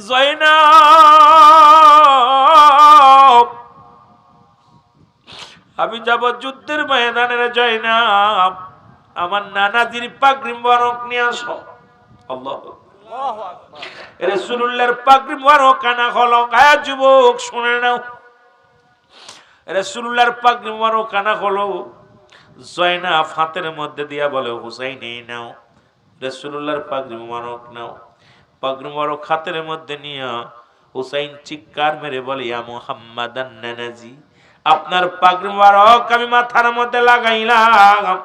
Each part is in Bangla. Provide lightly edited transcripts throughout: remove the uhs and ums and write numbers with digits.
জয়নাব, আমি যাব যুদ্ধের ময়দানে। জয়নাব, আমার নানাজির পাগড়ি মোবারক নিয়ে আসো। আল্লাহু আকবার। রাসূলুল্লাহর পাগড়ি মোবারক আনা হলো। গায়ে যুবক শুনে নাও, রাসূলুল্লাহর পাগড়ি মোবারক আনা হলো। জয়নাব হাতের মধ্যে দিয়া বলে, হুসাইন এই নাও, রাসূলুল্লাহর পাগড়ি মোবারক নাও। পাগড়ি মোবারক হাতের মধ্যে নিয়ে হুসাইন চিৎকার মেরে বলে, ইয়া মুহাম্মাদান নানাজি, আপনার পাগড়ি মোবারক আমি মাথার মধ্যে লাগাইলাম,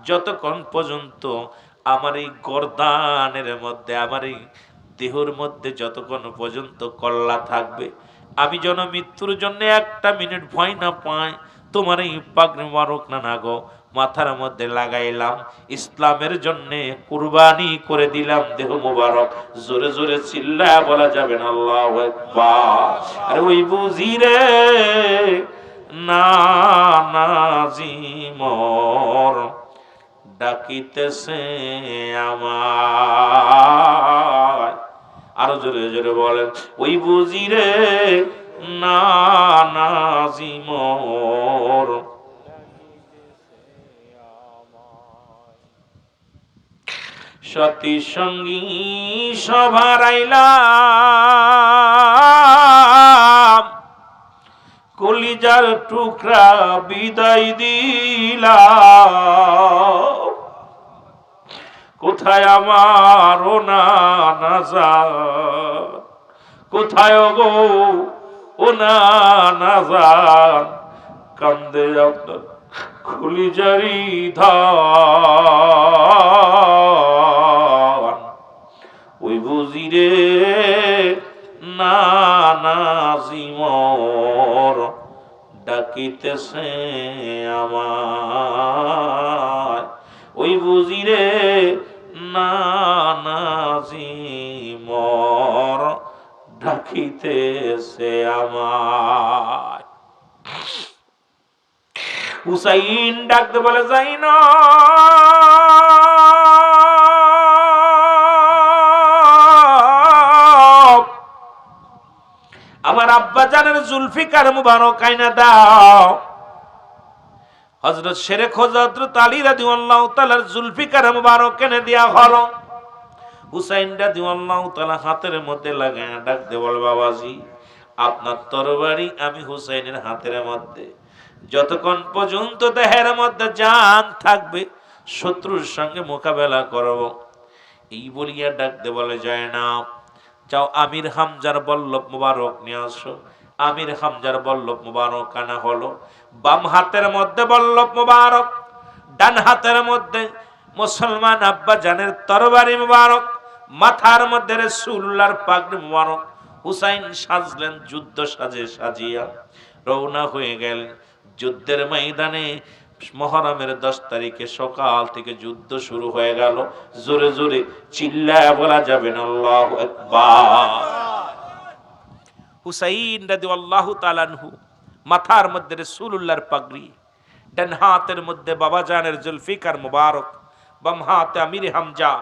যতক্ষণ পর্যন্ত আমার এই গর্দানের মধ্যে, আমার এই দেহর মধ্যে যতক্ষণ পর্যন্ত কল্লা থাকবে, আমি যেন মৃত্যুর জন্য একটা মিনিট ভয় না পাই, তোমার এই পাগড়ি মোবারক না গো মাথার মধ্যে লাগাইলাম, ইসলামের জন্য কুরবানি করে দিলাম দেহ মোবারক। জোরে জোরে চিল্লায়া বলা যাবে না আল্লাহু আকবার। আরে ওই বুঝি রে নানাজি মোর ডাকিতেছে আমায়। আরো জোরে জোরে বলেন, ওই বুঝি রে নানাজি মোর। সতী সঙ্গী সভার আইলাম, কলিজার টুকরা বিদায় দিলাম, কোথায় আমার ও নানা জান, কোথায় গো ও নানা জান, কান্দে আপনার কলিজারি ধান। ওই বুঝি রে নানাজি মোর ডাকিতেছে আমায়। ওই বুঝি রে নানাজি মোর ডাকিতেছে আমায়। হুসাইন ডাকতে বলে, যাইনা আমার আব্বা জানের জুলফিকার মুবারক আইনা দাও। হযরত শেরে খোজা হযরত আলী রাদিয়াল্লাহু তাআলার জুলফিকার মুবারক এনে দেয়া হলো। হুসাইন রাদিয়াল্লাহু তাআলা হাতের মধ্যে লাগায় ডাকতে বলে, বাবাজি আপনার তরবারি আমি হুসাইনের হাতের মধ্যে, যতক্ষণ পর্যন্ত দেহের মধ্যে জান থাকবে শত্রুর সঙ্গে মোকাবেলা করব। এই বলিয়া ডাকতে বলে, জয়নাব যাও আমির হামজার বল্লভ মুবারক নিয়ে আসো। আমির হামজার বল্লভ মুবারক আনা হলো। বাম হাতের মধ্যে বল্লভ মুবারক, ডান হাতের মধ্যে মুসলমান আব্বা জানের তরবারি মুবারক, মাথার মধ্যে রাসূলুল্লাহর পাগড়ি মুবারক। হুসাইন সাজলেন যুদ্ধ সাজে সাজিয়া রওনা হয়ে গেলেন যুদ্ধের ময়দানে। মুহররমের 10 তারিখে সকাল থেকে যুদ্ধ শুরু হয়ে গেল। জোরে জোরে চিল্লায়া বলা যাবে না আল্লাহু আকবার। হুসাইন রাদিয়াল্লাহু তাআলা আনহু মাথার মধ্যে রাসূলুল্লাহর পাগড়ি, ডান হাতের মধ্যে বাবাজানের জুলফিকার মুবারক, বাম হাতে আমির হামজা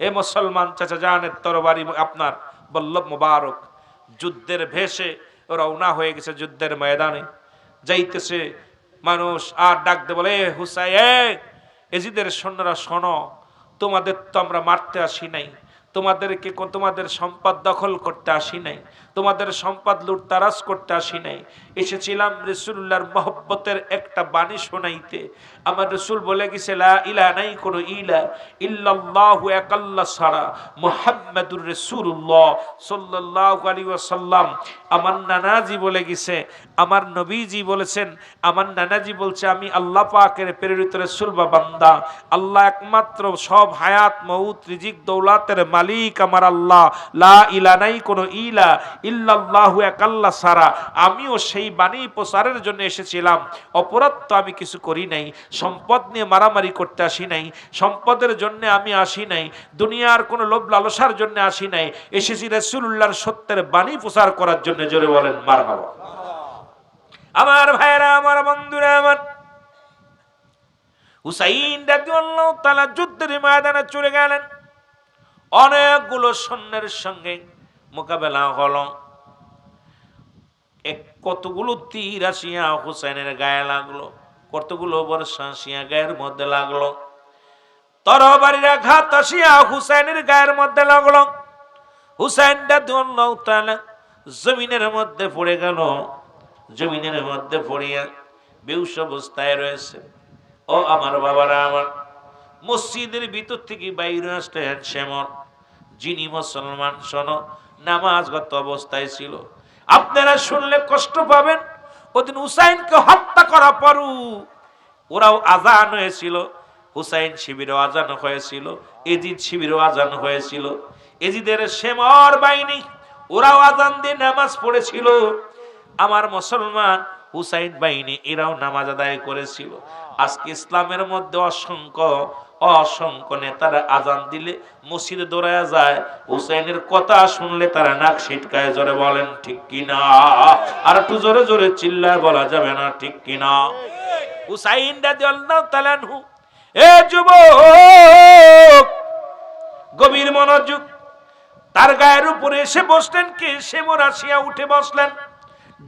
এ মুসলমান চাচা জানের তরবারি আপনার বল্লভ মুবারক। যুদ্ধের ভেষে রওনা হয়ে গেছে যুদ্ধের ময়দানে। যাইতেছে মানুষ আর ডাকতে বলে, হুসাইন এজিদের সৈন্যরা শোনো, তোমাদের তো আমরা মারতে আসি নাই, তোমাদেরকে তোমাদের সম্পদ দখল করতে আসি নাই, তোমাদের সম্পদ লুটতারাজ করতে আসি নাই, এসেছিলাম রাসূলুল্লাহর মহব্বতের একটা বাণী শোনাইতে। আমার রাসূল বলে গেছে, লা ইলাহা নাই কোনো ইলা ইল্লাল্লাহু এক আল্লাহ ছাড়া, মুহাম্মাদুর রাসূলুল্লাহ সাল্লাল্লাহু আলাইহি ওয়াসাল্লাম। আমার নানাজি বলে গেছে, আমার নবীজি বলেছেন, আমার নানাজি বলছে, আমি আল্লাহ পাকের প্রেরিত রাসূল বা বান্দা। আল্লাহ একমাত্র, সব হায়াত মউত রিজিক দৌলাতের মালিক আমার আল্লাহ। লা ইলাহা নাই কোনো ইলা ইল্লাল্লাহু এক আল্লাহ ছাড়া। আমিও সেই বাণী প্রচারের জন্য এসেছিলাম। অপরাধ তো আমি কিছু করি নাই, সম্পদ নিয়ে মারামারি করতে আসি নাই, সম্পদের জন্য আমি আসি নাই, দুনিয়ার কোনো লোভ লালসার জন্য আসি নাই, এসেছি রাসূলুল্লাহর সত্যের বাণী প্রচার করার জন্য। জোরে বলেন মারহাবা। আমার ভাইরা, আমার বন্ধুরা, আমার হুসাইন রাদিয়াল্লাহু তাআলা যুদ্ধের ময়দানে চলে গেলেন। অনেকগুলো সৈন্যের সঙ্গে মোকাবেলা হলো। কতগুলো তীর আসিয়া হুসাইনের গায়ে লাগলো, কতগুলো বর্ষা আসিয়া গায়ের মধ্যে লাগলো, তরবারির আঘাত আসিয়া হুসাইনের গায়ের মধ্যে লাগলো। হুসাইন রাদিয়াল্লাহু তাআলা জমিনের মধ্যে পড়ে গেল। জমিনের মধ্যে পড়িয়া বেহুশ অবস্থায় রয়েছে। ও আমার বাবারা, আমার মসজিদের ভিতর থেকে বাইরে আসলেন সেমন, যিনি মুসলমান শোনো নামাজগত অবস্থায় ছিল। আপনারা শুনলে কষ্ট পাবেন। ওদিন হুসাইনকে হত্যা করা পরও ওরাও আজান হয়েছিল, হুসাইন শিবিরও আজান হয়েছিল, এজিদ শিবিরও আজান হয়েছিল। এজিদের সেমর বাহিনী ওরাও আজান দিয়ে নামাজ পড়েছিল। আমার মুসলমান হুসাইন বাহিনী এরাও নামাজ আদায় করেছিল। আজকে ইসলামের মধ্যে অসংখ্য অসংখ্য নেতারা আজান দিলে মসজিদে দৌড়ায়া যায়, হুসাইনের কথা শুনলে তারা নাক ছিটকায়। জোরে বলেন ঠিক কিনা? আর একটু জোরে জোরে চিল্লায় বলা যাবে না ঠিক কিনা? হুসাইন রাদিয়াল্লাহু তাআলা আনহু, এ যুবক, গভীর মনোযোগ। তার গায়ের উপরে এসে বসলেন কে? সেমর আসিয়া উঠে বসলেন।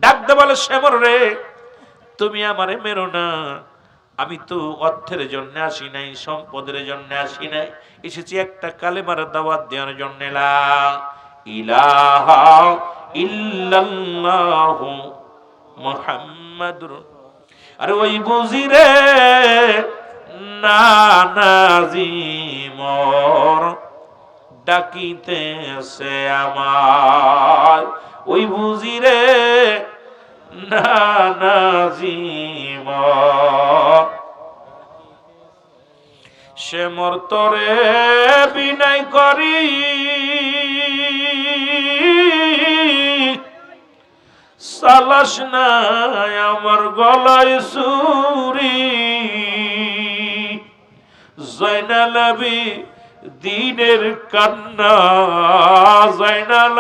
ডাকতে বলে, সেমর রে, তুমি আমারে মেরো না। আমি তো অর্থের জন্য আসি নাই, সম্পদের জন্য আসি নাই, এসেছি একটা কালেমার দাওয়াত দেওয়ার জন্য। লা ইলাহা ইল্লাল্লাহু মুহাম্মাদুর। আরে ওই বুঝি রে না নাজিমর ডাকিতেছে আমার, ওই বুঝি রে না নাজিমর। সে মোর তরে বিনয় করি সালাস না আমার গলায় সুরি। জয়নাল দিনের কান্না, জয়নাল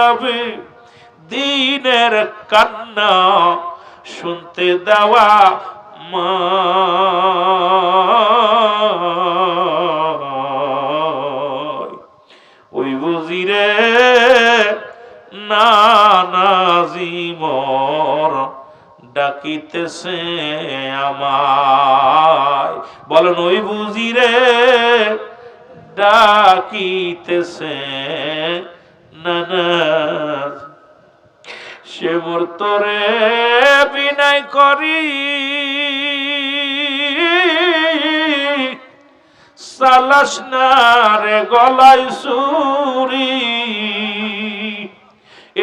দিনের কান্না শুনতে দেওয়া মা। ওই বুঝিরে না নাজিমর ডাকিতেছে আমায়। বলেন, ওই বুঝিরে ডাকিতেছে না না। সে মোর তরে বিনয় করি সালাস না রে গলায় সুরি।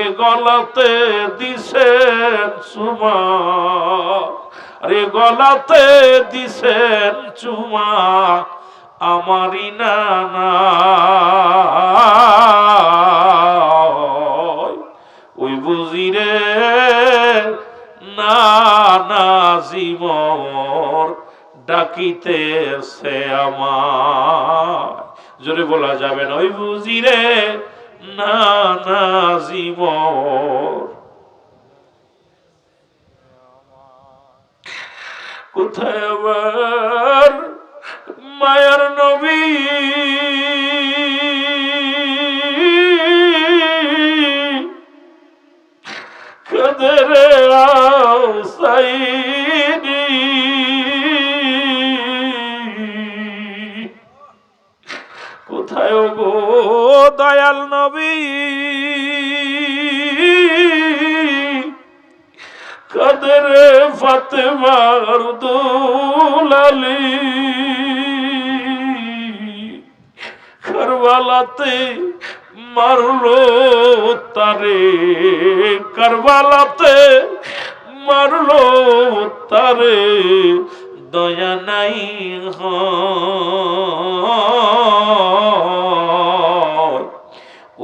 এ গলাতে দিছেন চুমা, রে গলাতে দিছেন চুমা আমারি নানা। ওই বুঝিরে না নাজিমর ডাকিতেছে আমার। জোরে বলা যাবে না? ওই বুঝিরে না নাজিমর। কোথায় আবার মায়ার নবী, কাদেরে আউসাইনি। কোথায় গো দয়াল নবী, কাদেরে ফাতেমার দুলালি। কারবালাতে মারলো তারে, কারবালাতে মারলো তারে, দয়া নাই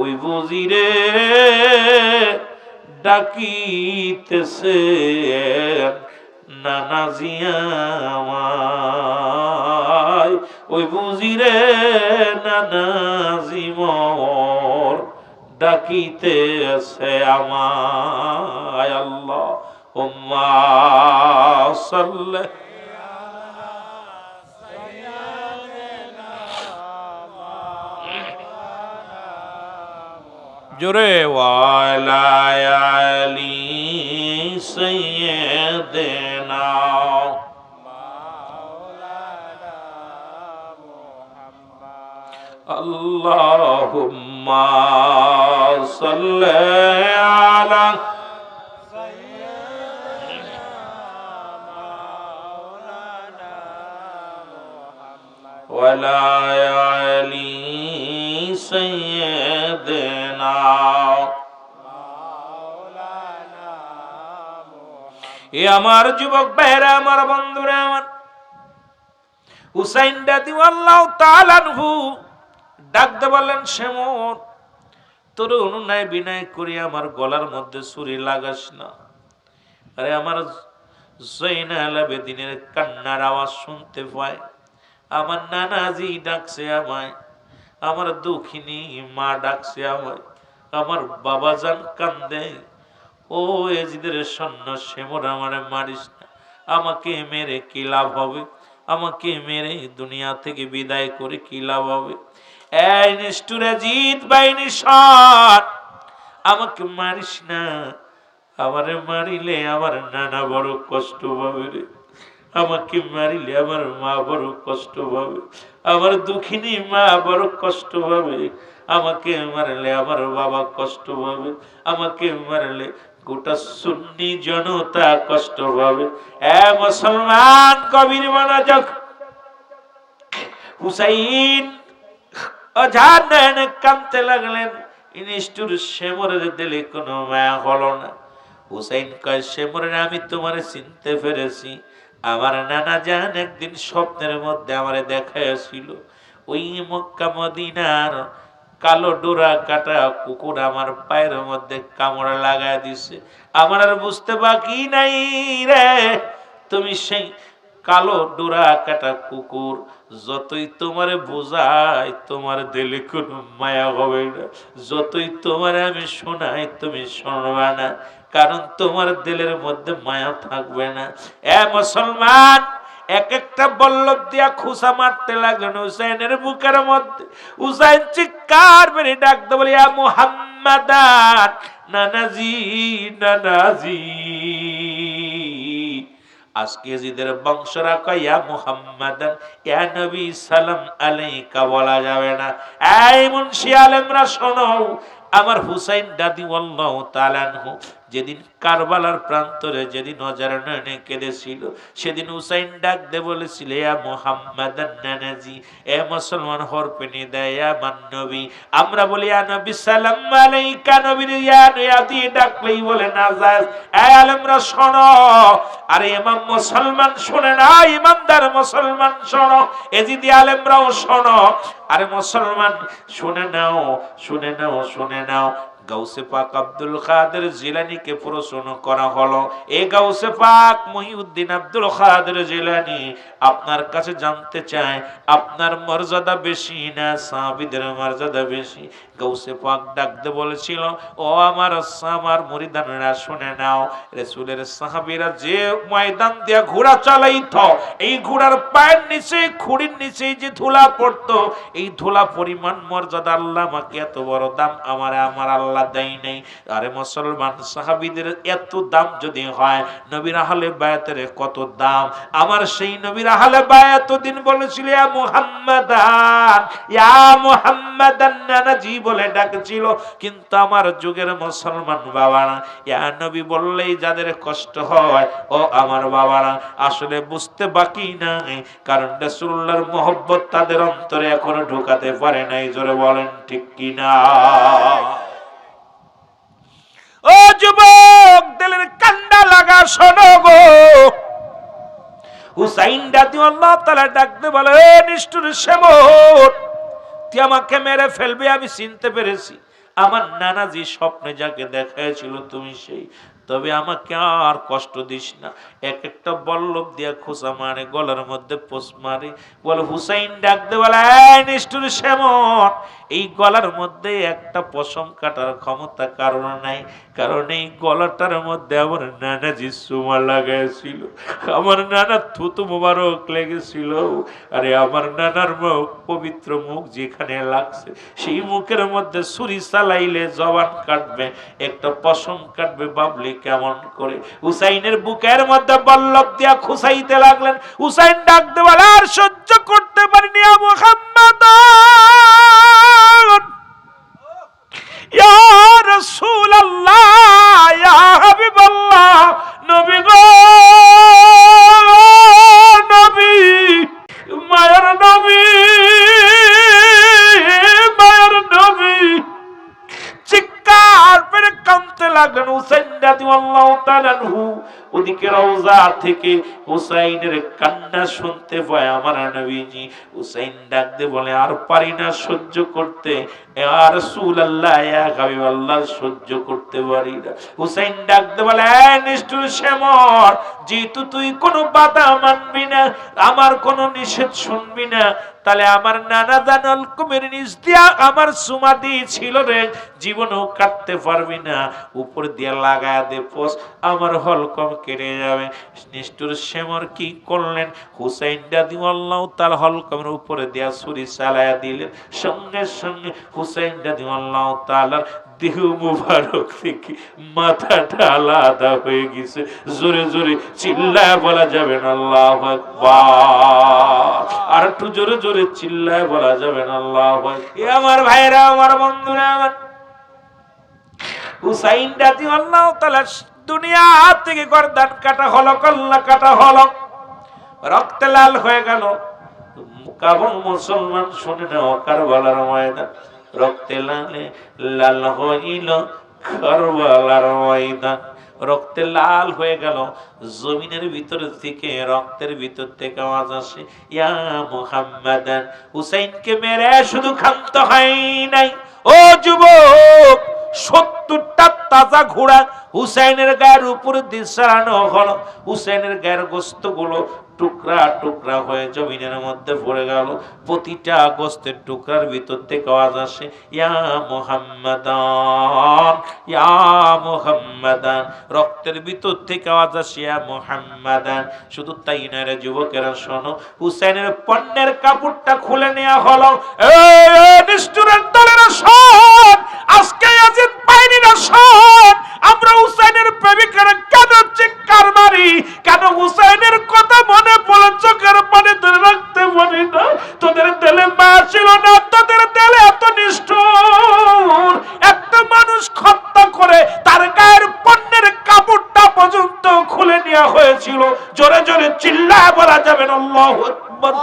ওই বুঝিরে ডাকিতেছে নানাজিয়া আমায়। ওই বুঝিরে নানাজিমর ডাকিতেছে আমায়। আল্লাহ হুম্মা সাল্লি জোরে ওয়ালা আলি সাইয়্যিদিনা আল্লাহুম্মা সাল্লি আলা ওয়ালা আলি সাইয়্যিদিনা এ আমার যুবক ভাইরা, আমার বন্ধুরা, আমার হুসাইন রাদিয়াল্লাহু তাআলা আনহু ডাকতে বললেন, শেমর, তোর অনুনয় বিনয় করি আমার গলার মধ্যে ছুরি লাগাস না। আরে আমার জয়নাল আবেদিনের কান্নার আওয়াজ শুনতে পায়, আমার নানাজি ডাকছে আমায়, আমার দুঃখিনী মা ডাকছে আমায়, আমার বাবাজান কান্দে। ও এজিদের সৈন্য শেমর, আমারে মারিস না, আমাকে মেরে কি লাভ হবে, আমাকে মেরে দুনিয়া থেকে বিদায় করে কি লাভ হবে। এই নিষ্ঠুর জিত বাহিনী সর, আমাকে মারিস না, আমারে মারিলে আমার নানা বড় কষ্ট পাবে রে, আমাকে মারিলে আমার মা বড় কষ্ট পাবে, আমার দুঃখিনী মা বড় কষ্ট পাবে, আমাকে মারলে আমার বাবা কষ্ট পাবে, আমাকে মারলে গোটা সুন্নি জনতা কষ্ট পাবে। এ মুসলমান, কবির মনোযোগ। হুসাইন অঝার নয়নে কাঁদতে লাগলেন। নিষ্ঠুর শেমরের দিলে কোনো মায়া হলো না। হুসাইন কয়, শেমরের, আমি তোমারে চিনতে পেরেছি। আমার নানা জান একদিন স্বপ্নের মধ্যে আমারে দেখাইছিল, ওই মক্কা মদিনার কালো ডোরা কাটা কুকুর আমার পায়ের মধ্যে কামড় লাগায় দিছে। আমার আর বুঝতে বাকি নাই রে, তুমি সেই কালো ডোরা কাটা কুকুর। যতই তোমারে বোঝাই, তোমার দিলে কোনো মায়া হবে না, যতই তোমারে আমি শোনাই, তুমি শুনবা না, কারণ তোমার দিলের মধ্যে মায়া থাকবে না। এ মুসলমান, এক একটা বল্লভ দিয়া খুসা মারতে লাগলেন হুসাইনের বুকের মধ্যে। হুসাইন চিৎকার মেরে ডাকতে বলে, ইয়া মুহাম্মাদান, নানাজি, নানাজি। আজকে জিদের বংশরা কয়া মুহাম্মাদান, ইয়া নবী সালাম আলাইকা বলা যাবে না। এই মুন্সি আলেমরা শোনো, আমার হুসাইন রাদিয়াল্লাহু তাআলা আনহু যেদিন কারবালার প্রান্তরে, যেদিন অজার নয়নে কেঁদেছিল, সেদিন হুসাইন ডাক দে বলেছিল, ইয়া মুহাম্মাদান নানাজি। এ মুসলমান হরপেনি দেয় আমার নবী। আমরা বলি ইয়া নবী সালাম আলাইকা, নবীর ইয়া দিয়ে ডাকলেই বলে না যায়। এ আলেমরা শোনো, আরে ইমাম মুসলমান শুনে না, ইমানদার মুসলমান শোনো, এজিদি আলেমরাও শোনো, আরে মুসলমান শুনে নাও, শুনে নাও, শুনে নাও। গাউসে পাক আব্দুল কাদের জিলানীকে প্রশ্ন করা হলো, এ গাউসে পাক মহিউদ্দিন আব্দুল কাদের জিলানী, আপনার কাছে জানতে চায়, আপনার মর্যাদা বেশি না সাহাবীদের মর্যাদা বেশি? গাউসে পাক ডাকতে বলেছিল, ও আমার মুরিদানরা শুনে নাও, রাসূলের সাহাবীরা যে ময়দান দিয়া ঘোড়া চালাইতো, এই ঘোড়ার পায়ের নিচে, খুঁড়ির নিচে যে ধুলা পড়তো, এই ধুলা পরিমাণ মর্যাদা আল্লাহ আমাকে এত বড় দাম আমার আল্লাহ দেয় নাই। আরে মুসলমান, সাহাবীদের এত দাম যদি হয়, নবীর আহলে বায়াতের কত দাম। আমার সেই নবীর আহলে বায়াত দিন বলেছিল, ইয়া মুহাম্মাদান, ইয়া মুহাম্মাদান নানাজি বলে ডাকছিল। কিন্তু আমার যুগের মুসলমান বাবারা, ইয়া নবী বললেই যাদের কষ্ট হয়, ও আমার বাবারা, আসলে বুঝতে বাকি নাই, কারণ রাসূলুল্লাহর মহব্বত তাদের অন্তরে এখনো ঢোকাতে পারে নাই। জোরে বলেন ঠিক কিনা? ও যুবক, দিলের কান্ডা লাগা শোনো গো। হুসাইন রাদিয়াল্লাহু তাআলা ডাকতে বলে, এ নিষ্ঠুর শেমর, তুই আমাকে মেরে ফেলবে, আমি চিনতে পেরেছি। আমার নানাজি স্বপ্নে যাকে দেখাইছিল তুমি সেই, তবে আমাকে আর কষ্ট দিস না। এক একটা বল্লভ দিয়া খোঁচা মারে, গলার মধ্যে পোষ মারে। বলে হুসাইন ডাক দে, বলে নিষ্ঠুর শ্যামন, এই গলার মধ্যে একটা পশম কাটার ক্ষমতা কারণ নাই, কারণ এই গলাটার মধ্যে আমার নানাজি সুমা লাগাইছিল, আমার নানা থুতু মোবারক লেগেছিল। আরে আমার নানার মুখ, পবিত্র মুখ যেখানে লাগছে, সেই মুখের মধ্যে ছুরি চালাইলে জবান কাটবে, একটা পশম কাটবে, বাবলি কেমন করে? হুসাইনের বুকের মধ্যে বল্লভ দিয়া খুসাইতে লাগলেন। হুসাইন ডাক দে, বলে আর সহ্য করতে পারিনি, মুহাম্মদ ইয়া রাসূলুল্লাহ, ইয়া হাবিবাল্লাহ, নবী গো, নবী, মায়ের নবী, মায়ের নবী। চিৎকার করে কাঁদতে লাগলেন হুসাইন রাদিয়াল্লাহু তাআলা আনহু। ওদিকে রওজা থেকে হুসাইনের কান্না শুনতে পায় আমার নবীজি। হুসাইন ডাক দিয়ে বলে আর পারি না সহ্য করতে, ইয়া রাসূলুল্লাহ, ইয়া হাবিবাল্লাহ, সহ্য করতে পারি না। হুসাইন ডাক দিয়ে বলে নিষ্ঠুর শ্যামর, যেহেতু তুই কোনো বাধা মানবি না, আমার কোনো নিষেধ শুনবি না, তাহলে আমার নানা দান অলকুমের নিচ দিয়া আমার সুমা দিয়েছিল রে, জীবনও কাটতে পারবি না, উপর দিয়ে লাগায় দে পোষ, আমার হলকম কেটে যাবে। নিষ্ঠুর শ্যামর কি করলেন? হুসাইন রাদিয়াল্লাহু তাআলা হলকমের উপরে দিয়া ছুরি চালায়া দিলেন। সঙ্গে সঙ্গে হুসাইন রাদিয়াল্লাহু তাআলা দেহ মুবারক থেকে মাথাটা আলাদা হয়ে গেছে। জোরে জোরে চিল্লায় বলা যাবে না আল্লাহু আকবার? আর একটু জোরে জোরে চিল্লায় বলা যাবে না আল্লাহু আকবার? আমার ভাইরা, আমার বন্ধুরা, আমার হুসাইন রাদিয়াল্লাহু তাআলা দুনিয়া থেকে গর্দান কাটা হলো, কল্লা কাটা হলো, রক্তে লাল হয়ে গেল। কাবন মুসলমান শুনে নাও, কারবালার ময়দান রক্তে লালে লাল হইল, কারবালার ময়দান রক্তে লাল হয়ে গেল। জমিনের ভিতর থেকে, রক্তের ভিতর থেকে আওয়াজ আসে, ইয়া মুহাম্মাদান। হুসাইনকে মেরে শুধু ক্ষান্ত হয় নাই, ও যুবক, 70টা তাজা ঘোড়া হুসাইনের গায়ের উপর দিয়ে চালানো হলো। হুসাইনের গায়ের গোস্ত গুলো টুকরা টুকরা হয়ে জমিনের মধ্যে পড়ে গেল। প্রতিটা গোস্তের টুকরার ভিতর থেকে আওয়াজ আসে, ইয়া মুহাম্মাদান, ইয়া মুহাম্মাদান। রক্তের ভিতর থেকে আওয়াজ আসে, ইয়া মুহাম্মাদান। শুধু তাই নয় রে যুবকেরা, শোনো, হুসাইনের পণ্যের কাপড়টা খুলে নেওয়া হলো। নিষ্ঠুরের দলেরা শোন, আজকে ইয়াজিদ বাহিনীরা শোন, আমরা হুসাইনের প্রেমিকেরা কেন চিৎকার মারি, কেন হুসাইনের কথা মনে পড়ে চোখের পানি ধরে রাখতে পারি না? তোদের দিলে মায়া ছিল না, তোদের দিলে এত নিষ্ঠুর। একটা মানুষ হত্যা করে তার গায়ের পণ্যের কাপড়টা পর্যন্ত খুলে নেওয়া হয়েছিল। জোরে জোরে চিল্লায় বলা যাবে না আল্লাহু আকবার?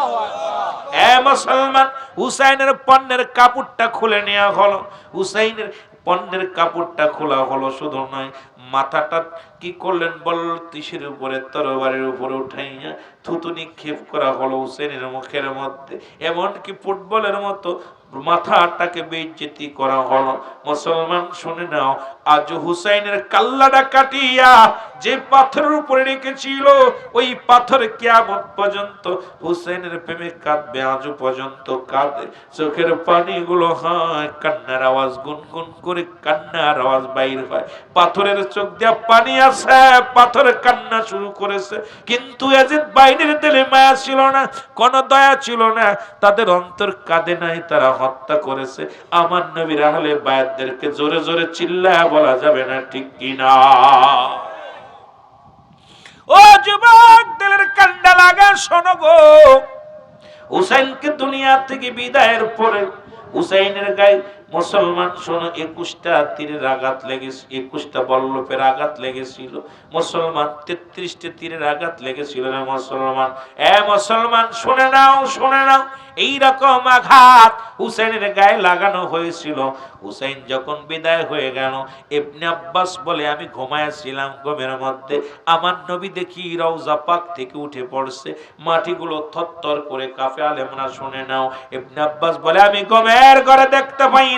এ মুসলমান, হুসাইনের পণ্যের কাপড়টা খুলে নেওয়া হলো। হুসাইনের পণ্যের কাপড়টা খোলা হলো, শুধু নয়, মাথাটা কি করলেন বল, তিসের উপরে, তরবারির উপরে উঠাইয়া থুতু নিক্ষেপ করা হলো হুসেনের মুখের মধ্যে। এমনকি ফুটবলের মতো মাথাটাকে বেইজ্জতি করা হলো। মুসলমান শুনে নাও, আজ হুসাইনের কাল্লাটা কাটিয়া যে পাথরের উপরে রেখেছিল, ওই পাথর কিয়ামত পর্যন্ত হুসাইনের প্রেমে কাঁদবে, আজও পর্যন্ত কাঁদে। চোখের পানিগুলো হয়, কান্নার আওয়াজ, গুনগুন করে কান্নার আওয়াজ বাইর হয়। পাথরের চোখ দিয়া পানি আসে, পাথরে কান্না শুরু করেছে। কিন্তু ইয়াজিদ বাহিনীর দিলে মায়া ছিল না, কোন দয়া ছিল না, তাদের অন্তর কাঁদে নাই, তারা হত্যা করেছে আমার নবীর আহলে বায়াতদেরকে। জোরে জোরে চিল্লায়া বলা যাবে না, ঠিক কিনা? ও যুবক, দিলের কান্ডা লাগা, শোনো গো, হুসাইনকে দুনিয়া থেকে বিদায়ের পরে হুসাইনের গায়ে, মুসলমান শোনো, 21টা তীরের আঘাত লেগেছে, 21টা বল্লভের আঘাত লেগেছিল। মুসলমান 33টা তীরের আঘাত লেগেছিল না মুসলমান? এ মুসলমান শুনে নাও, শুনে নাও, এইরকম আঘাত হুসাইনের গায়ে লাগানো হয়েছিল। হুসাইন যখন বিদায় হয়ে গেল, ইবনে আব্বাস বলে, আমি ঘুমায়াছিলাম, ঘুমের মধ্যে আমার নবী দেখি রওজা পাক থেকে উঠে পড়ছে, মাটিগুলো থরথর করে কাঁপে। আলেমরা শুনে নাও, ইবনে আব্বাস বলে, আমি ঘুমের ঘরে দেখতে পাইলাম,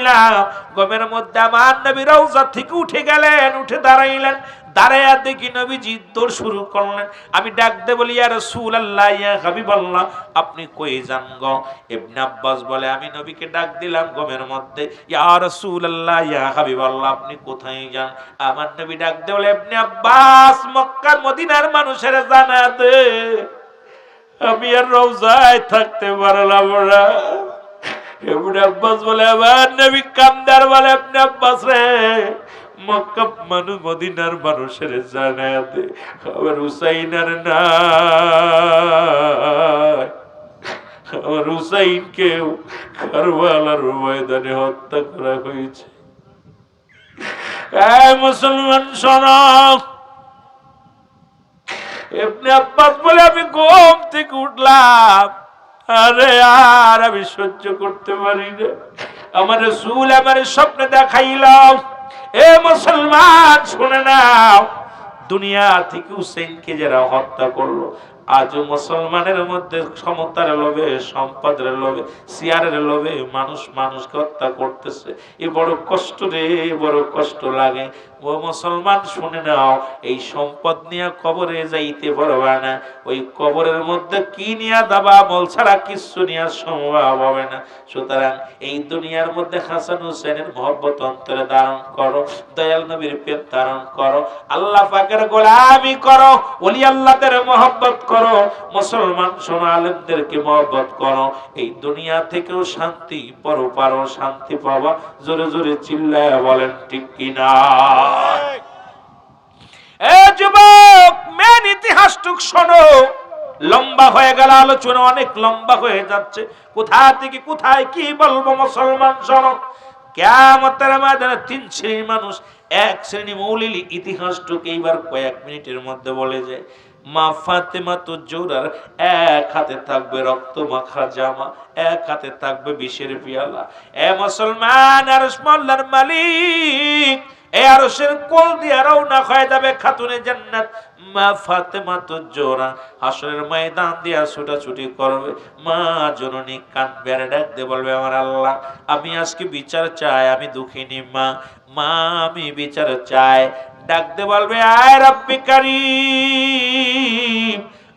ঘুমের মধ্যে আমার নবী রওজা থেকে উঠে গেলেন, উঠে দাঁড়াইলেন, দাঁড়ায়া দেখি নবীজি দৌড় শুরু করলেন। আমি ডাক দে বলি, ইয়া রাসূলুল্লাহ, ইয়া হাবিবাল্লাহ, আপনি কই যান গো? ইবনে আব্বাস বলে, আমি নবীকে ডাক দিলাম ঘুমের মধ্যে, ইয়া রাসূলুল্লাহ, ইয়া হাবিবাল্লাহ, আপনি কোথায় যান? আমার নবী ডাক দে বলে, ইবনে আব্বাস, মক্কা মদিনার মানুষের জানা দে আমি আর রওজায় থাকতে পারলাম না। ইবনে আব্বাস বলে, আমার নবী কান্দার বলে, ইবনে আব্বাস রে, মক্কা মানুষ মদিনার মানুষের জানায়া দে আমার হুসাইনের নাই, আমার হুসাইনকেও কারবালার ময়দানে হত্যা করা হয়েছে। এই মুসলমান শোনো, ইবনে আব্বাস বলে, আমি ঘুম থেকে উঠলাম, আরে আর আমি সহ্য করতে পারি না, আমার রাসূল আমার স্বপ্নে দেখাইলাম। এ মুসলমান শুনে নাও, দুনিয়া থেকে হুসেইনকে যারা হত্যা করলো, আজও মুসলমানের মধ্যে ক্ষমতার লোভে, সম্পদের লোভে, সিয়ারের লোভে মানুষ মানুষকে হত্যা করতেছে। এ বড় কষ্ট রে, বড় কষ্ট লাগে। ও মুসলমান শুনে নাও, এই সম্পদ নিয়ে কবরে যাইতে পারবা না। ওই কবরের মধ্যে কি নিয়ে দাবা আমল ছাড়া কিছু নিয়ে সম্ভব হবে না। সুতরাং এই দুনিয়ার মধ্যে হাসান হুসেনের মহব্বত অন্তরে ধারণ করো, দয়াল নবীর প্রেম ধারণ করো, আল্লাহ পাকের গোলামি করো, ওলি আল্লাহদের মহব্বত করো, মুসলমান শোনো, আলেমদেরকে মহব্বত করো। এই দুনিয়া থেকেও শান্তি, পরপারও শান্তি পাবা। জোরে জোরে চিল্লায়া বলেন ঠিক কিনা? এ যুবক, মেন ইতিহাসটুক শোনো। লম্বা হয়ে গেল আলোচনা, অনেক লম্বা হয়ে যাচ্ছে। কোথা থেকে কোথায় কি বলবো মুসলমান শোনো। কিয়ামতের ময়দানে তিন শ্রেণীর মানুষ। এক শ্রেণী মৌলিক ইতিহাসটুকু এইবার কয়েক মিনিটের মধ্যে বলে যায়। মা ফাতেমা তো জোরার এক হাতে থাকবে রক্ত মাখা জামা, এক হাতে থাকবে বিষের পিয়ালা। এ মুসলমান, আরশ মোল্লার মালিক এই আরশের কোল দিয়ে রওনা হয়ে যাবে খাতুনে জান্নাত মা ফাতেমা তো জোরা। হাসরের ময়দান দিয়া ছুটাছুটি করবে। মা জননী কাঁদবে আর ডাক দিয়ে বলবে, আমার আল্লাহ, আমি আজকে বিচার চাই, আমি দুঃখিনী মা, মা আমি বিচার চাই। ডাক দিয়ে বলবে, আয় রব্বি কারীম,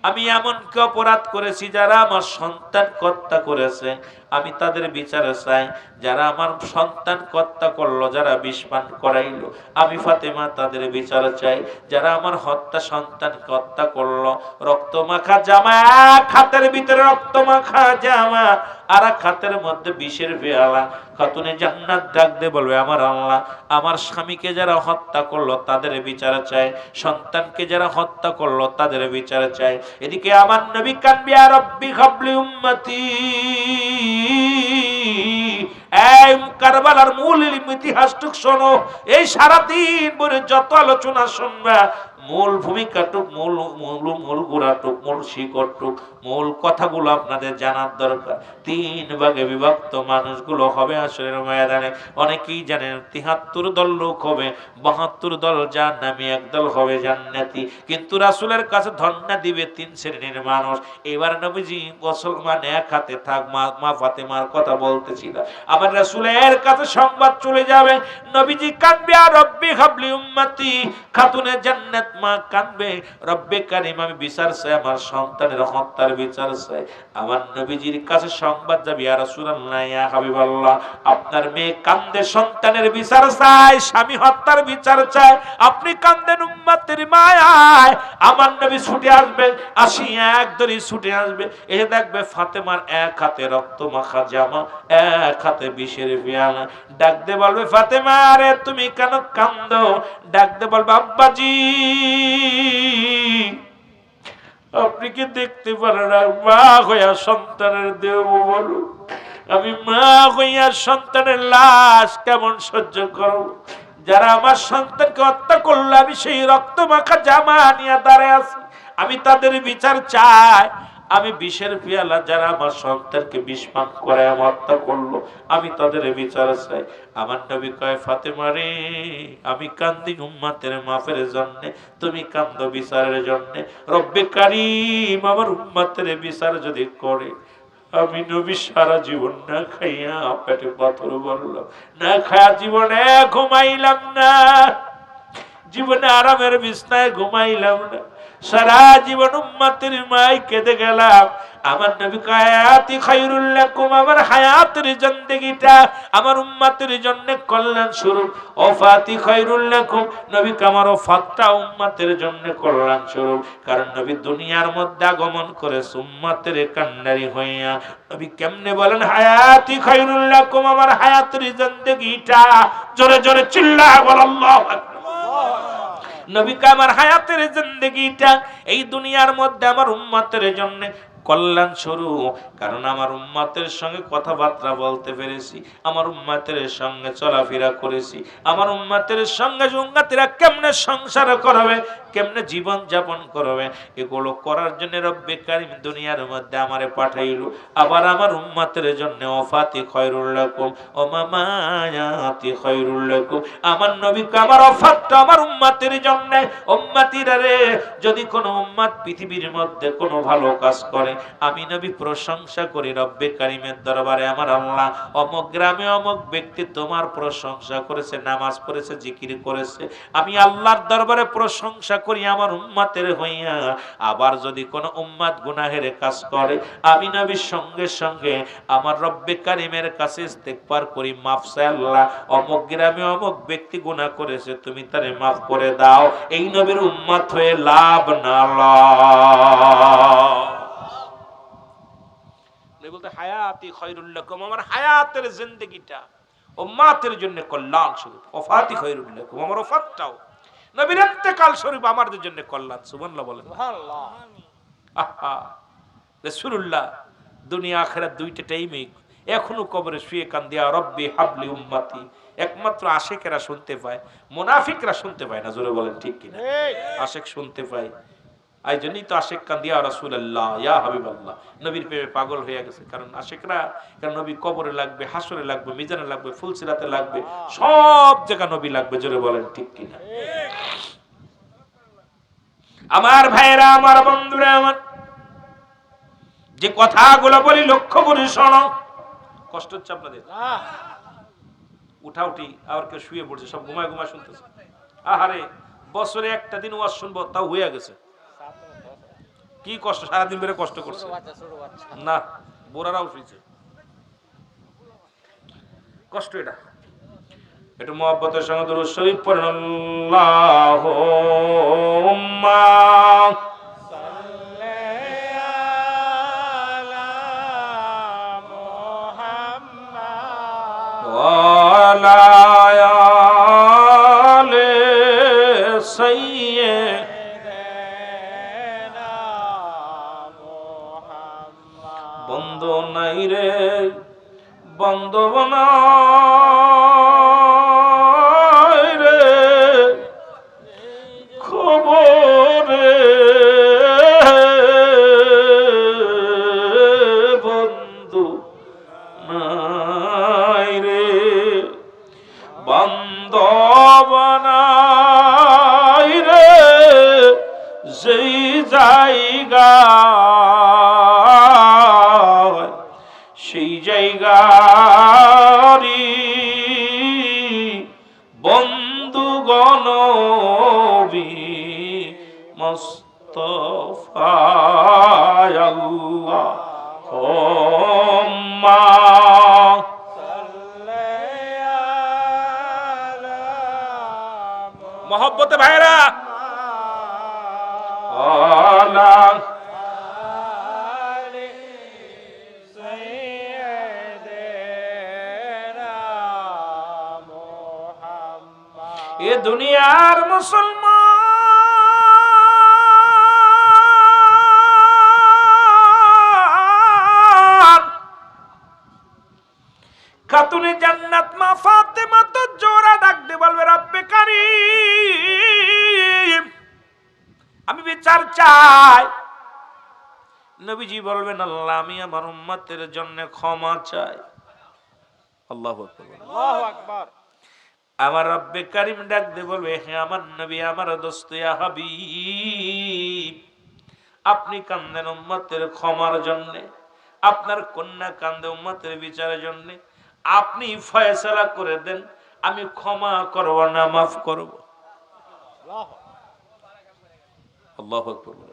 আমি এমন কি অপরাধ করেছি যারা আমার সন্তান হত্যা করেছে, আমি তাদের বিচার চাই। যারা আমার সন্তান হত্যা করলো, যারা বিষ পান করাইলো, আমি ফাতেমা তাদের বিচার চাই। যারা আমার হত্যা সন্তান হত্যা করলো, রক্ত মাখা জামা, এক হাতের ভিতরে রক্ত মাখা জামা, আর এক হাতের মধ্যে বিষের পেয়ালা। খাতুনে জান্নাত ডাক দিয়ে বলবে, আমার আল্লাহ, আমার স্বামীকে যারা হত্যা করলো তাদের বিচার চাই, সন্তানকে যারা হত্যা করলো তাদের বিচার চাই। এদিকে আমার নবী কানবে, ইয়া রব্বি হাবলি উম্মতি। এই কারবালার মূল ইতিহাসটুক শোনো। এই সারাদিন ভরে যত আলোচনা শুনবা, মূল ভূমিকাটুক, মূল গোড়াটুক, মূল শিকড়টুক, মূল কথাগুলো আপনাদের জানার দরকার। তিন ভাগে বিভক্ত মানুষগুলো হবে আসরের ময়দানে। অনেকেই জানেন ৭৩ দল লোক হবে, ৭২ দল জাহান্নামী, একদল হবে জান্নাতি। কিন্তু রাসূলের কাছে ধন্না দিবে তিন শ্রেণীর মানুষ। এবার নবীজি মুসলমান এক হাতে থাক, মা ফাতেমার কথা বলতেছিল, আবার রাসূলের কাছে সংবাদ চলে যাবে। নবীজি কাঁদবে, আর রব্বি হাবলি উম্মতি। খাতুনে জান্নাত মা কাঁদবে, রব্বে কারীম, আমি বিচার চাই, আমার সন্তানের হত্যার বিচার চাই। আমার নবীজির কাছে সংবাদ যাবে, ইয়া রাসূলুল্লাহ, ইয়া হাবিবাল্লাহ, আপনার মেয়ে কান্দে, সন্তানের বিচার চায়, স্বামী হত্যার বিচার চায়, আপনি কান্দেন উম্মতের মায়ায়। আমার নবী ছুটে আসবে, আসি এক দড়ি ছুটে আসবে, এসে দেখবে ফাতেমার এক হাতে রক্ত মাখা জামা, এক হাতে বিষের পেয়ালা। ডাক দিয়ে বলবে, ফাতেমা রে, তুমি কেন কান্দো? ডাক দিয়ে বলবে, আব্বাজি, আপনি কি দেখতে পারেন না মা হইয়া সন্তানের দেহ বলো? আমি মা হইয়া সন্তানের লাশ কেমন সহ্য করব? যারা আমার সন্তানকে হত্যা করলো, আমি সেই রক্ত মাখা জামা নিয়ে দাঁড়ায় আছি, আমি তাদের বিচার চাই। আমি বিষের পেয়ালা, যারা আমার সন্তানকে বিষ পান করে হত্যা করলো, আমি তাদের বিচার চাই। আমার নবী কয়, ফাতেমা রে, আমি কান্দি উম্মতের মাফের জন্য, তুমি কান্দো বিচারের জন্য। রব্বে কারীম আমার উম্মতের বিচার যদি করে, আমি নবী সারা জীবন না খাইয়া পেটে পাথর বললাম, না খায়া জীবনে ঘুমাইলাম না। জীবনে আরামের বিছনায় ঘুমাইলাম না, সারা জীবন উম্মতের মাই কেঁদে গেলাম। আমার নবী হায়াতি খায়রুল লাকুম, আমার হায়াতের জিন্দেগিটা আমার উম্মতের জন্য কল্যাণ স্বরূপ। ওফাতি খায়রুল লাকুম, নবী আমার ওফাতটা উম্মতের জন্য কল্যাণ স্বরূপ। কারণ নবী দুনিয়ার মধ্যে আগমন করে উম্মতের কান্ডারি হইয়া। নবী কেমনে বলেন হায়াতি খায়রুল লাকুম, আমার হায়াতের জিন্দেগিটা, জোরে জোরে চিল্লায় বল আল্লাহু আকবার। নবী আমার হায়াতের জিন্দেগিটা এই দুনিয়ার মধ্যে আমার উম্মতের জন্য কল্যাণ স্বরূপ। কারণ আমার উম্মতের সঙ্গে কথাবার্তা বলতে পেরেছি, আমার উম্মতের সঙ্গে চলাফেরা করেছি, আমার উম্মতের সঙ্গে উম্মতেরা কেমনে সংসার করবে, কেমনে জীবন যাপন করবে, এগুলো করার জন্য রব্বে কারীম দুনিয়ার মধ্যে আমারে পাঠাইলো। আবার আমার উম্মতের জন্য ওফাতি খায়রুল লাকুম ও মামায়াতি খায়রুল লাকুম, আমার নবী আমার ওফাতটা আমার উম্মতের জন্য। উম্মতিরা রে, যদি কোনো উম্মত পৃথিবীর মধ্যে কোনো ভালো কাজ করে, আমি নবী প্রশংসা করি রব্বে কারীমের দরবারে, আমার আল্লাহ অমুক গ্রামে অমুক ব্যক্তি তোমার প্রশংসা করেছে, নামাজ পড়েছে, জিকির করেছে, আমি আল্লাহর দরবারে প্রশংসা করি আমার উম্মতের হইয়া। আবার যদি কোনো উম্মত গুনাহের কাজ করে, আমি নবী সঙ্গে সঙ্গে আমার রব্বে কারীমের কাছে ইস্তেগফার করি, মাফ চাই, আল্লাহ অমুক গ্রামে অমুক ব্যক্তি গুনাহ করেছে, তুমি তারে মাফ করে দাও। এই নবীর উম্মত হয়ে লাভ না লস। বলতে হায়াতি খায়রুল লাকুম, আমার হায়াতের জিন্দেগিটা উম্মতের জন্য কল্যাণ স্বরূপ। ওফাতি খায়রুল লাকুম, আমার ওফাতটাও নবীর ইন্তেকাল স্বরূপ আমাদের জন্য কল্যাণ। সুবহানাল্লাহ বলেন। সুবহানাল্লাহ। আহা, রাসূলুল্লাহ দুনিয়া আখিরাত দুইটা টাইমে এখনো কবরে শুয়ে কান্দিয়া রব্বি হাবলি উম্মতি, একমাত্র আশিকেরা শুনতে পায়, মুনাফিকরা শুনতে পায় না। জোরে বলেন ঠিক কিনা? আশিক শুনতে পায়। এই জন্যই তো আশিক কান্দিয়া রাসূলুল্লাহ ইয়া হাবিবাল্লাহ, নবীর প্রেমে পাগল হয়ে গেছে। কারণ আশিকরা, কারণ নবী কবরে লাগবে, হাসরে লাগবে, মিজানে লাগবে, ফুলসিরাতে লাগবে, সব জায়গা নবী লাগবে। জোরে বলেন ঠিক কিনা? আমার ভাইরা, আমার বন্ধুরা, আমার যে কথাগুলো বলি লক্ষ্য করে শোনো। কষ্ট হচ্ছে আপনাদের? উঠাউঠি, আবার কেউ শুয়ে পড়ছে, সব ঘুমায় ঘুমায় শুনতেছে। আহারে, বছরে একটা দিন ওয়াজ শুনবো, তাও হয়ে গেছে। কি কষ্ট, সারাদিন ধরে কষ্ট করছে না, বোরারাও শুয়েছে, কষ্ট এটা। একটু মহব্বতের সঙ্গে দুরূদ শরীফ পড়েন। আল্লাহুম্মা ওয়ালা আলে সাইয়্যিদিনা মুহাম্মদ। বন্ধ নাই রে, বন্ধব নাই রে, খবরে বন্ধু নাই রে, বান্ধব নাই রে, যেই জায়গা সেই জায়গারি বন্ধুগণ মুস্তাফা আল্লাহুম্মা মহব্বতে ভাইরা এ দুনিয়ার মুসলমান খাতুনে জান্নাত মা ফাতেমা তো জোরা ডাক দিয়ে বলবে রব্বে কারীম, আমি বিচার চাই। নবীজি বলবেন আল্লাহ, আমি আমার উম্মতের জন্য ক্ষমা চাই। আল্লাহু আকবার, আল্লাহু আকবার। আমার রব্বে কারীম ডাক দিয়ে বলবে, হে আমার নবী, আমার দোস্ত ইয়া হাবিব, আপনি কান্দেন উম্মতের ক্ষমার জন্য, আপনার কন্যা কান্দে উম্মতের বিচারের জন্য, আপনি ফয়সালা করে দেন, আমি ক্ষমা করব না মাফ করব। আল্লাহু আকবার।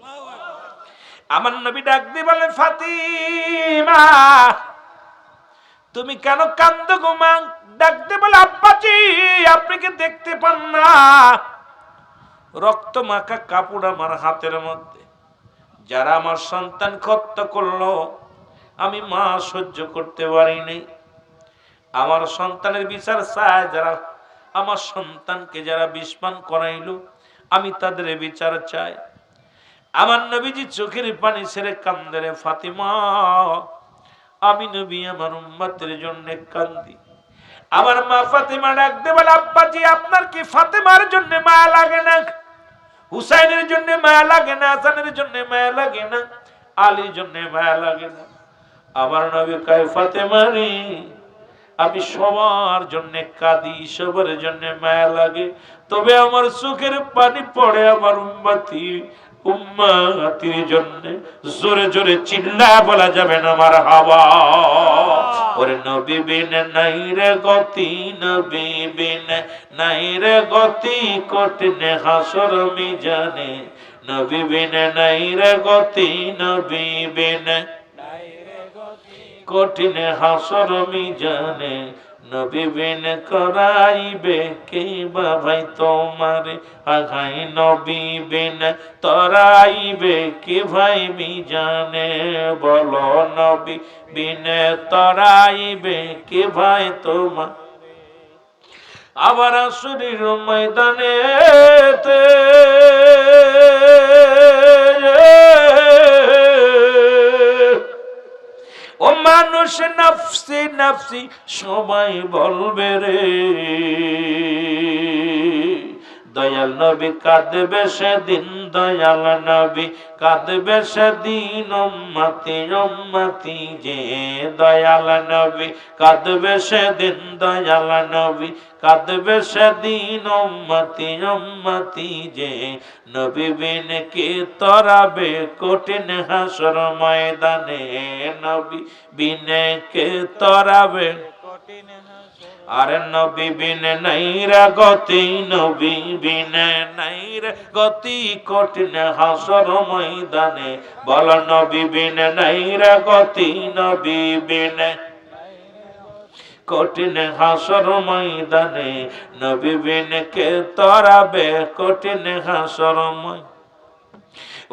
আমার নবী ডাক দিয়ে বলে, ফাতিমা তুমি কেন কান্দো গো মা? ডাক দিয়ে বলে, আব্বাজি আপনি কি দেখতে পান না রক্ত মাখা কাপড় আমার হাতের মধ্যে? যারা আমার সন্তান হত্যা করলো আমি মা সহ্য করতে পারিনি। আমার সন্তানের বিচার চায় যারা আমার সন্তানকে যারা বিস্মান করাইলো, আমি তাদের বিচার চাই। আমার নবীজি চোখের পানি ছেড়ে কান্দে, রে ফাতিমা আমি নবী আমার উম্মতের জন্য কান্দি। আমার মা ফাতিমা ডাকতে বলে, আব্বাজি আপনার কি ফাতিমার জন্য মায়া লাগে না? হুসাইনের জন্য মায়া লাগে না? হাসানের জন্য মায়া লাগে না? আলীর জন্য মায়া লাগে না? আমার নবী কয়, ফাতিমা রে আমি সবার জন্য কাঁদি, সবার জন্য মায়া লাগে, তবে আমার চোখের পানি পড়ে আমার উম্মতির জন্য। জোরে জোরে চিল্লায় বলা যাবে না মারহাবা। ওরে নবী বিনে নাই রে গতি, নবী বিনে নাই রে গতি, কঠিন হাসর মিজানে। নবী বিনে নাই রে গতি, নবী বিনে কঠিন হাসর মিজানে। নবী বিন করাইবে কে ভাই তোমারে, আগাই নবী বিন তরাইবে কে ভাই মিজানে। বলো নবী বিন তরাইবে কে ভাই তোমার। আবার আসরের ময়দানে ও মানুষ নফসি নফসি সবাই বলবে রে, দয়াল নবী কাঁদবে সেদিন, দয়াল নবী কাঁদবে সেদিন, উম্মতি উম্মতি যে। দয়াল নবী কাঁদবে সেদিন, দয়াল নবী কাঁদবে সেদিন, উম্মতি উম্মতি যে। নবী বিন কে তরাবে কঠিন হাসর ময়দানে, নবী বিন কে তরাবে। আরে নবী বিন নাই রে গতি, নবী বিন নাই রে গতি, কঠিন হাসর ময়দানে। বল নবী বিন নাই রে গতি, নবী বিন কঠিন হাসর ময়দানে। নবী বিন কে তরাবে কঠিন হাসর ময়দানে।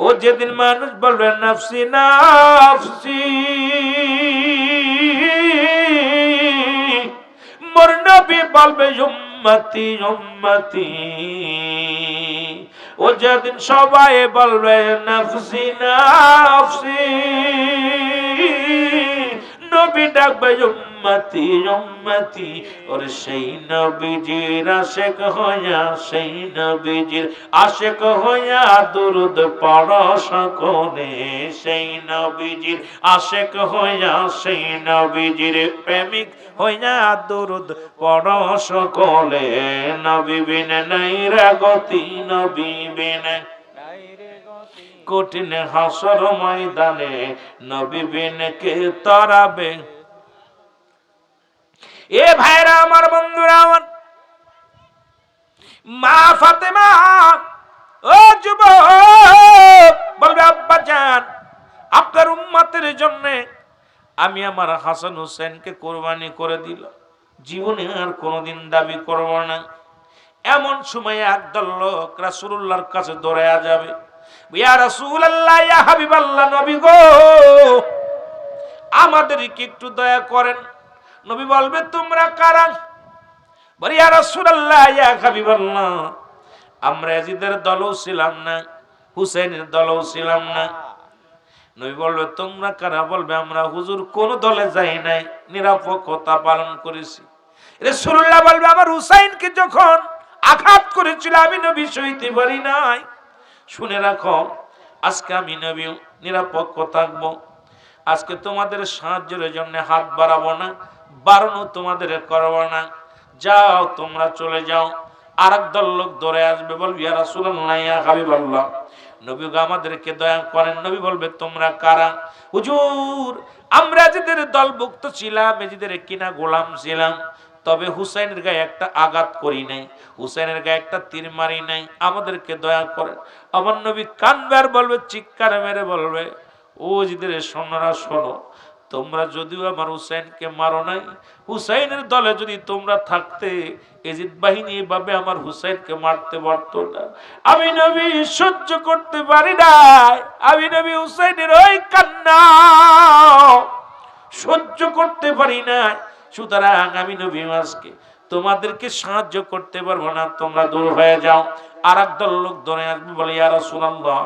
ও যেদিন মানুষ বলবে নফসি নফসি, মোর নবী বলবে উম্মতি উম্মতি। ও যেদিন সবাই বলবে নফসি নফসি, নবী ডাকবে উম্মতি উম্মতি। ওর সেই নবীজির আশেক হইয়া, সেই নবীজির আশেক হইয়া দুরুদ পড়ো সকলে। সেই নবীজির আশেক হইয়া, সেই নবীজির প্রেমিক হইয়া দুরুদ পড়ো সকলে। নবী বিন নাই রে গতি, নবী বিন কঠিন হাসর ময়দানে। নবী বিন কে তরাবে। এ ভাইরা আমার, বন্ধুরা আমার, মা ফাতেমা ও যুবক বলবে, আব্বা জান আপনার উম্মতের জন্য আমি আমার হাসান হুসেনকে কোরবানি করে দিলাম, জীবনে আর কোনোদিন দাবি করব না। এমন সময় একদল লোক রাসূলুল্লাহর কাছে দৌড়ায়া যাবে, ইয়া রাসূলুল্লাহ, ইয়া হাবিবাল্লাহ, নবী গো আমাদেরকে একটু দয়া করেন। নবী বলবে, তোমরা কারা? বলে, ইয়া রাসূলুল্লাহ, ইয়া হাবিবাল্লাহ, আমরা ইয়াজিদের দলও ছিলাম না, হুসাইনের দলও ছিলাম না। নবী বলবে, তোমরা কারা? বলবে, আমরা হুজুর কোন দলে যাই নাই, নিরপেক্ষতা পালন করেছি। রাসূলুল্লাহ বলবে, আমার হুসাইনকে যখন আঘাত করেছিল আমি নবী সইতে পারি নাই। শুনে রাখো, আজকে আমি নবী নিরপেক্ষ থাকবো। আজকে তোমাদের সাহায্যের জন্য হাত বাড়াবো না, বারণও তোমাদের করবো না। যাও, তোমরা চলে যাও। আর একদল লোক দৌড়ে আসবে, বলবি, ইয়া রাসূলুল্লাহ, ইয়া হাবিবাল্লাহ, নবী আমাদেরকে দয়া করেন। নবী বলবে, তোমরা কারা? হুজুর আমরা যাদের দলভুক্ত ছিলাম, এজিদের কিনা গোলাম ছিলাম, তবে হুসাইনের গায়ে একটা আঘাত করি নাই, হুসাইনের গায়ে একটা তীর মারি নাই। আমাদেরকে দয়া করেন। আমার নবী কানবে আর বলবে, চিৎকার মেরে বলবে, ও জিদের সোনারা শোনো, তোমরা যদিও আমার হুসাইনকে মারো নাই, হুসাইনের দলে যদি তোমরা থাকতে এজিদ বাহিনী এভাবে আমার হুসাইনকে মারতে পারতো না। আমি নবী সহ্য করতে পারি নাই, আমি নবী হুসাইনের ওই কান্না সহ্য করতে পারি না। সুতরাং আমি নবী আজকে তোমাদেরকে সাহায্য করতে পারবো না, তোমরা দূর হয়ে যাও। আর একদল লোক ধরে আসবে, বলে ইয়া রাসূলুল্লাহ,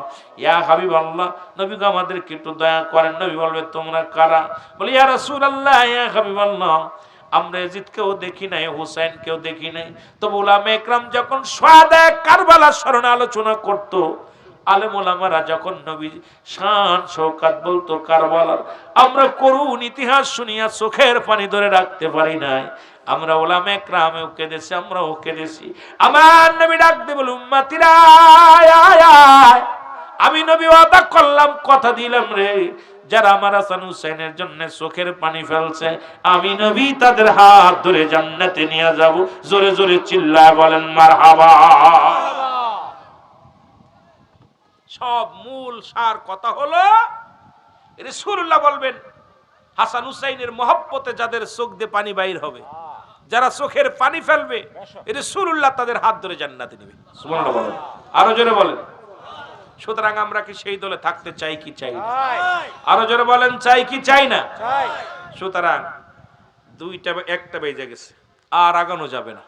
ইয়া হাবিবাল্লাহ, নবী গো আমাদেরকে একটু দয়া করেন। নবী বলবে, তোমরা কারা? বলে ইয়া রাসূলুল্লাহ, ইয়া হাবিবাল্লাহ, আমরা ইয়াজিদকেও দেখি নাই, হুসাইনকেও দেখি নাই। তবে উলামা ইকরাম যখন শুহাদা কারবালার স্মরণে আলোচনা করতো, আলেম ওলামারা যখন নবী শান শওকাত বলতো কারবালার, আমরা করুণ ইতিহাস শুনিয়া চোখের পানি ধরে রাখতে পারি নাই। আমরা ওলামা ইকরামেও কেঁদেছি, আমরাও কেঁদেছি। আমার নবী ডাক দিয়ে বলে, উম্মতিরা আমি নবী ওয়াদা করলাম, কথা দিলাম রে, যারা আমার হাসান হুসাইনের জন্য চোখের পানি ফেলছে, আমি নবী তাদের হাত ধরে জান্নাতে নিয়ে যাব। জোরে জোরে চিল্লায় বলেন মারহাবা। সব মূল সার কথা হলো, রাসূলুল্লাহ বলবেন, হাসান হুসাইনের মহব্বতে যাদের চোখ দিয়ে পানি বাইর হবে, যারা চোখের পানি ফেলবে, রাসূলুল্লাহ তাদের হাত ধরে জান্নাতে নেবে। সুবহানাল্লাহ বলেন, আরো জোরে বলেন। সুতরাং আমরা কি সেই দলে থাকতে চাই কি চাই না? আরো জোরে বলেন, চাই কি চাই না? সুতরাং একটা বেজে গেছে, আর আগানো যাবে না।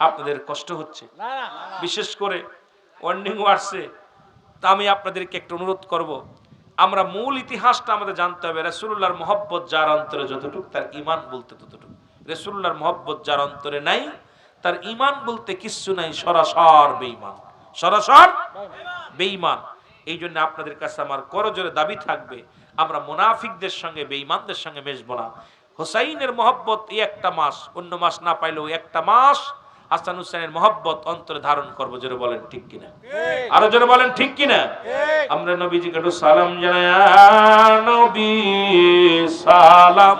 আপনাদের কষ্ট হচ্ছে, বিশেষ করে ওয়ার্নিং আসছে। তা আমি আপনাদেরকে একটু অনুরোধ করব, আমরা মূল ইতিহাসটা আমাদের জানতে হবে। রাসূলুল্লাহর মহব্বত যার অন্তরে যতটুকু, তার ঈমান বলতে ততটুকু। রাসূলুল্লাহর মহব্বত যার অন্তরে নাই, তার ঈমান বলতে কিচ্ছু নাই, সরাসর বেঈমান, সরাসর বেঈমান। এই জন্য আপনাদের কাছে আমার করজোরে দাবি থাকবে, আমরা মুনাফিকদের সঙ্গে বেঈমানদের সঙ্গে মেশবো না। হুসাইনের মহব্বত এই একটা মাস, অন্য মাস না পাইলেও একটা মাস হাসান হুসাইনের মহব্বত অন্তরে ধারণ করবো। জোরে বলেন ঠিক কিনা? আরো জোরে বলেন ঠিক কিনা? আমরা নবীজিকে একটু সালাম জানাই, নবী সালাম।